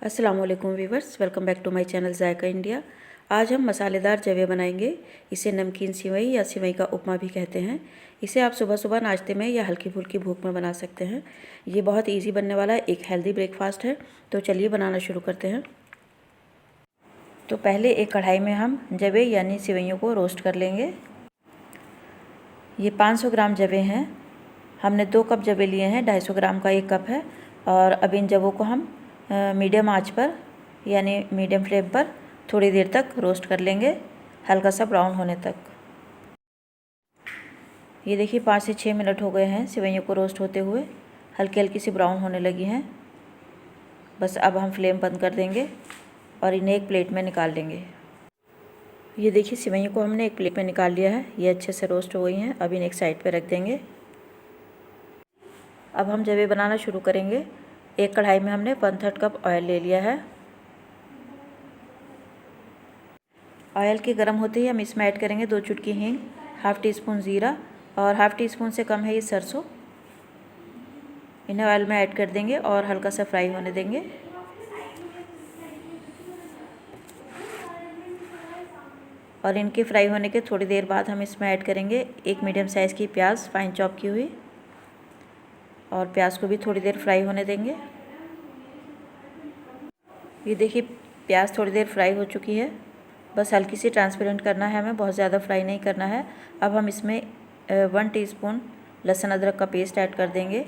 अस्सलाम वालेकुम viewers, welcome back to my channel Zaika India. आज हम मसालेदार जवे बनाएंगे। इसे नमकीन सिवई या सिवई का उपमा भी कहते हैं। इसे आप सुबह सुबह नाश्ते में या हल्की फुल्की भूख में बना सकते हैं। ये बहुत इजी बनने वाला एक हेल्दी ब्रेकफास्ट है। तो चलिए बनाना शुरू करते हैं। तो पहले एक कढ़ाई में हम जवे यानी सिवइयों को रोस्ट कर लेंगे। ये 500 ग्राम जवे हैं। हमने 2 कप जवे लिए हैं, 250 ग्राम का 1 कप है। और अब इन जवों को हम मीडियम आंच पर यानी मीडियम फ्लेम पर थोड़ी देर तक रोस्ट कर लेंगे, हल्का सा ब्राउन होने तक। ये देखिए 5 से 6 मिनट हो गए हैं सिवइयों को रोस्ट होते हुए, हल्की हल्की सी ब्राउन होने लगी हैं। बस अब हम फ्लेम बंद कर देंगे और इन्हें एक प्लेट में निकाल लेंगे। ये देखिए सिवइयों को हमने एक प्लेट में निकाल लिया है। ये अच्छे से रोस्ट हो गई हैं। अब इन्हें एक साइड पर रख देंगे। अब हम जवे बनाना शुरू करेंगे। एक कढ़ाई में हमने 1/3 कप ऑयल ले लिया है। ऑयल के गर्म होते ही हम इसमें ऐड करेंगे 2 चुटकी हींग, हाफ़ टी स्पून ज़ीरा और हाफ़ टी स्पून से कम है ये सरसों। इन्हें ऑयल में ऐड कर देंगे और हल्का सा फ्राई होने देंगे। और इनके फ्राई होने के थोड़ी देर बाद हम इसमें ऐड करेंगे एक मीडियम साइज़ की प्याज फाइन चॉप की हुई, और प्याज को भी थोड़ी देर फ्राई होने देंगे। ये देखिए प्याज थोड़ी देर फ्राई हो चुकी है। बस हल्की सी ट्रांसपेरेंट करना है हमें, बहुत ज़्यादा फ्राई नहीं करना है। अब हम इसमें 1 टीस्पून लहसुन अदरक का पेस्ट ऐड कर देंगे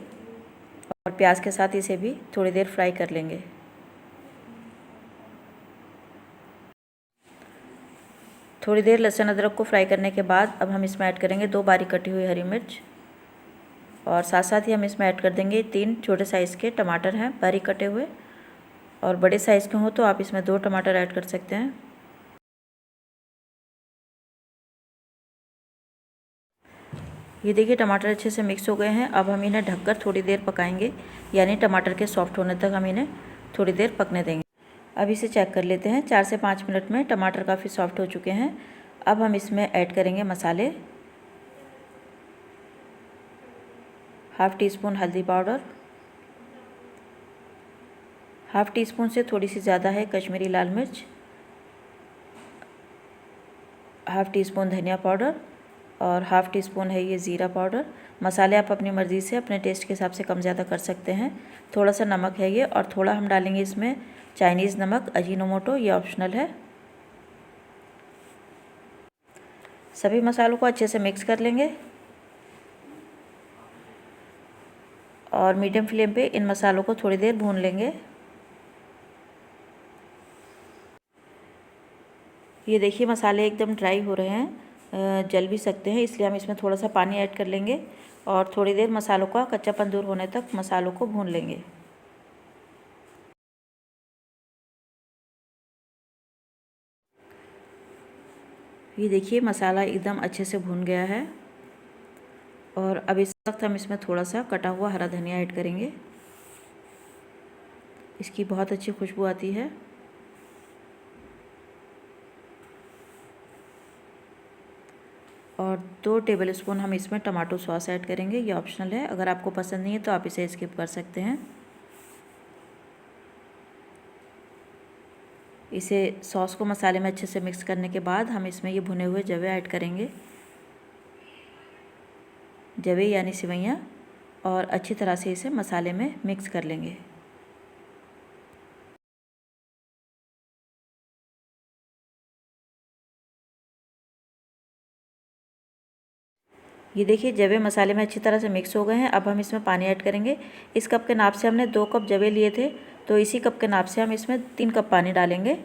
और प्याज के साथ इसे भी थोड़ी देर फ्राई कर लेंगे। थोड़ी देर लहसुन अदरक को फ्राई करने के बाद अब हम इसमें ऐड करेंगे 2 बारीक कटी हुई हरी मिर्च, और साथ साथ ही हम इसमें ऐड कर देंगे 3 छोटे साइज़ के टमाटर हैं बारीक कटे हुए, और बड़े साइज़ के हों तो आप इसमें 2 टमाटर ऐड कर सकते हैं। ये देखिए टमाटर अच्छे से मिक्स हो गए हैं। अब हम इन्हें ढककर थोड़ी देर पकाएंगे, यानी टमाटर के सॉफ्ट होने तक हम इन्हें थोड़ी देर पकने देंगे। अब इसे चेक कर लेते हैं। 4 से 5 मिनट में टमाटर काफ़ी सॉफ्ट हो चुके हैं। अब हम इसमें ऐड करेंगे मसाले। हाफ़ टी स्पून हल्दी पाउडर, हाफ़ टी स्पून से थोड़ी सी ज़्यादा है कश्मीरी लाल मिर्च, हाफ़ टी स्पून धनिया पाउडर और हाफ़ टी स्पून है ये ज़ीरा पाउडर। मसाले आप अपनी मर्ज़ी से अपने टेस्ट के हिसाब से कम ज़्यादा कर सकते हैं। थोड़ा सा नमक है ये, और थोड़ा हम डालेंगे इसमें चाइनीज़ नमक अजीनोमोटो, ये ऑप्शनल है। सभी मसालों को अच्छे से मिक्स कर लेंगे और मीडियम फ्लेम पे इन मसालों को थोड़ी देर भून लेंगे। ये देखिए मसाले एकदम ड्राई हो रहे हैं, जल भी सकते हैं, इसलिए हम इसमें थोड़ा सा पानी ऐड कर लेंगे और थोड़ी देर मसालों का कच्चापन दूर होने तक मसालों को भून लेंगे। ये देखिए मसाला एकदम अच्छे से भून गया है, और अब इस वक्त हम इसमें थोड़ा सा कटा हुआ हरा धनिया ऐड करेंगे। इसकी बहुत अच्छी खुशबू आती है। और 2 टेबलस्पून हम इसमें टमाटो सॉस ऐड करेंगे, ये ऑप्शनल है। अगर आपको पसंद नहीं है तो आप इसे स्किप कर सकते हैं। इसे सॉस को मसाले में अच्छे से मिक्स करने के बाद हम इसमें ये भुने हुए जवे ऐड करेंगे, जवे यानी सिवइयाँ, और अच्छी तरह से इसे मसाले में मिक्स कर लेंगे। ये देखिए जवे मसाले में अच्छी तरह से मिक्स हो गए हैं। अब हम इसमें पानी ऐड करेंगे। इस कप के नाप से हमने 2 कप जवे लिए थे, तो इसी कप के नाप से हम इसमें 3 कप पानी डालेंगे।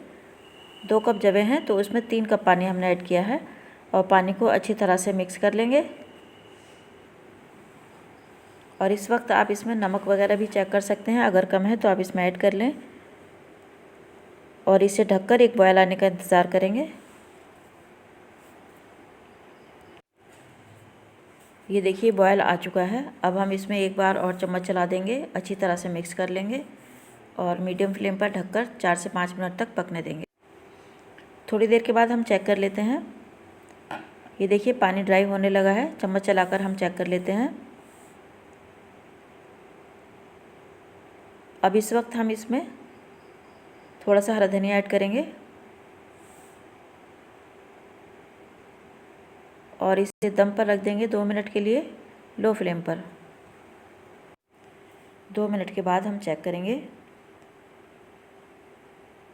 2 कप जवे हैं तो उसमें 3 कप पानी हमने ऐड किया है, और पानी को अच्छी तरह से मिक्स कर लेंगे। और इस वक्त आप इसमें नमक वगैरह भी चेक कर सकते हैं, अगर कम है तो आप इसमें ऐड कर लें, और इसे ढककर एक बॉयल आने का इंतज़ार करेंगे। ये देखिए बॉयल आ चुका है। अब हम इसमें एक बार और चम्मच चला देंगे, अच्छी तरह से मिक्स कर लेंगे और मीडियम फ्लेम पर ढककर 4 से 5 मिनट तक पकने देंगे। थोड़ी देर के बाद हम चेक कर लेते हैं। ये देखिए पानी ड्राई होने लगा है। चम्मच चलाकर हम चेक कर लेते हैं। अब इस वक्त हम इसमें थोड़ा सा हरा धनिया ऐड करेंगे और इसे दम पर रख देंगे 2 मिनट के लिए लो फ्लेम पर। 2 मिनट के बाद हम चेक करेंगे।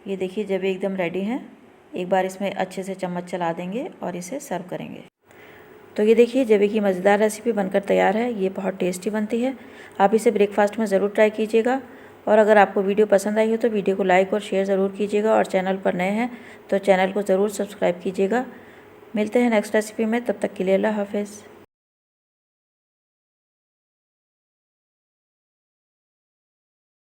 ये देखिए जब एकदम रेडी हैं, एक बार इसमें अच्छे से चम्मच चला देंगे और इसे सर्व करेंगे। तो ये देखिए जवे की मज़ेदार रेसिपी बनकर तैयार है। ये बहुत टेस्टी बनती है। आप इसे ब्रेकफास्ट में ज़रूर ट्राई कीजिएगा। और अगर आपको वीडियो पसंद आई हो तो वीडियो को लाइक और शेयर ज़रूर कीजिएगा और चैनल पर नए हैं तो चैनल को ज़रूर सब्सक्राइब कीजिएगा। मिलते हैं नेक्स्ट रेसिपी में, तब तक के लिए अल्लाह हाफ़िज़।